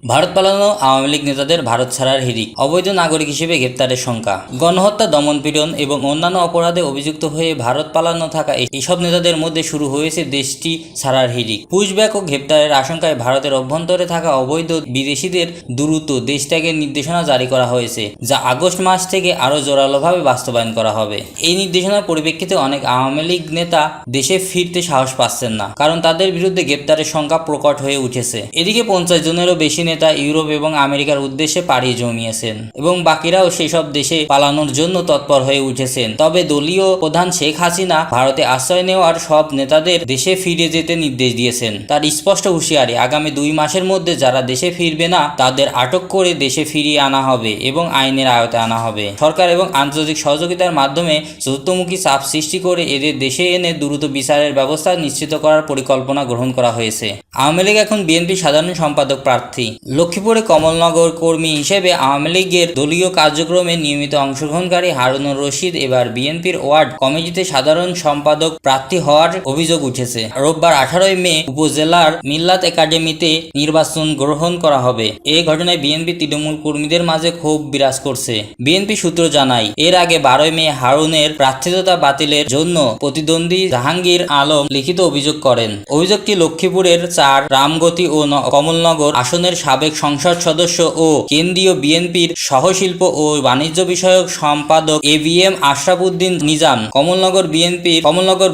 ভারত পালানো আওয়ামী লীগ নেতাদের ভারত ছাড়ার হিড়িক, অবৈধ নাগরিক হিসেবে গ্রেপ্তারের শঙ্কা, গণহত্যা, দমনপীড়ন এবং অন্যান্য অপরাধে অভিযুক্ত হয়ে ভারত পালানো থাকা এসব নেতাদের মধ্যে শুরু হয়েছে দেশটি ছাড়ার হিড়িক। পুশব্যাক ও গ্রেপ্তারের আশঙ্কায় ভারতের অভ্যন্তরে থাকা অবৈধ বিদেশিদের দ্রুত দেশ ত্যাগের নির্দেশনা জারি করা হয়েছে, যা আগস্ট মাস থেকে আরও জোরালোভাবে বাস্তবায়ন করা হবে। এই নির্দেশনার পরিপ্রেক্ষিতে অনেক আওয়ামী লীগ নেতা দেশে ফিরতে সাহস পাচ্ছেন না, কারণ তাদের বিরুদ্ধে গ্রেপ্তারের সংখ্যা প্রকট হয়ে উঠেছে। এদিকে 50 জনেরও বেশি নেতা ইউরোপ এবং আমেরিকার উদ্দেশ্যে পাড়ি জমিয়েছেন এবং বাকিরাও সেসব দেশে পালানোর জন্য তৎপর হয়ে উঠেছেন। তবে দলীয় প্রধান শেখ হাসিনা ভারতে আশ্রয় নেওয়ার সব নেতাদের দেশে ফিরে যেতে নির্দেশ দিয়েছেন। তার স্পষ্ট হুঁশিয়ারি, আগামী 2 মাসের মধ্যে যারা দেশে ফিরবে না তাদের আটক করে দেশে ফিরিয়ে আনা হবে এবং আইনের আওতায় আনা হবে। সরকার এবং আন্তর্জাতিক সহযোগিতার মাধ্যমে চতুর্থমুখী চাপ সৃষ্টি করে এদের দেশে এনে দ্রুত বিচারের ব্যবস্থা নিশ্চিত করার পরিকল্পনা গ্রহণ করা হয়েছে। আওয়ামী লীগ এখন বিএনপি সাধারণ সম্পাদক প্রার্থী। লক্ষ্মীপুরে কমলনগর কর্মী হিসেবে আওয়ামী লীগের দলীয় কার্যক্রমে নিয়মিত অংশগ্রহণকারী হারুনুর রশিদ এবার বিএনপির ওয়ার্ড কমিটিতে সাধারণ সম্পাদক প্রার্থী হওয়ার অভিযোগ উঠেছে। রোববার 18 মে উপজেলার মিল্লাত একাডেমিতে নির্বাচন গ্রহণ করা হবে। এই ঘটনায় বিএনপি তৃণমূল কর্মীদের মাঝে ক্ষোভ বিরাজ করছে। বিএনপি সূত্র জানায়, এর আগে 12 মে হারুনের প্রার্থিতা বাতিলের জন্য প্রতিদ্বন্দ্বী জাহাঙ্গীর আলম লিখিত অভিযোগ করেন। অভিযোগটি লক্ষ্মীপুরের 4 রামগতি ও কমলনগর আসনের সাবেক সংসদ সদস্য ও কেন্দ্রীয় বিএনপির সহশিল্প ও বাণিজ্য বিষয়ক সম্পাদক এবিএম আশরাফ উদ্দিন নিজাম, কমলনগর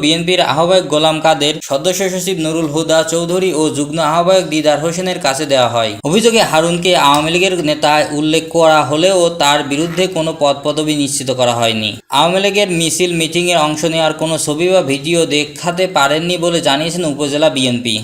বিএনপির আহ্বায়ক গোলাম কাদের, সদস্য সচিব নুরুল হুদা চৌধুরী ও যুগ্ম আহ্বায়ক দিদার হোসেনের কাছে দেওয়া হয়। অভিযোগে হারুনকে আওয়ামী লীগের নেতা উল্লেখ করা হলেও তার বিরুদ্ধে কোনো পদপদবি নিশ্চিত করা হয়নি। আওয়ামী লীগের মিছিল মিটিংয়ে অংশ নেওয়ার কোনো ছবি বা ভিডিও দেখাতে পারেননি বলে জানিয়েছেন উপজেলা বিএনপি।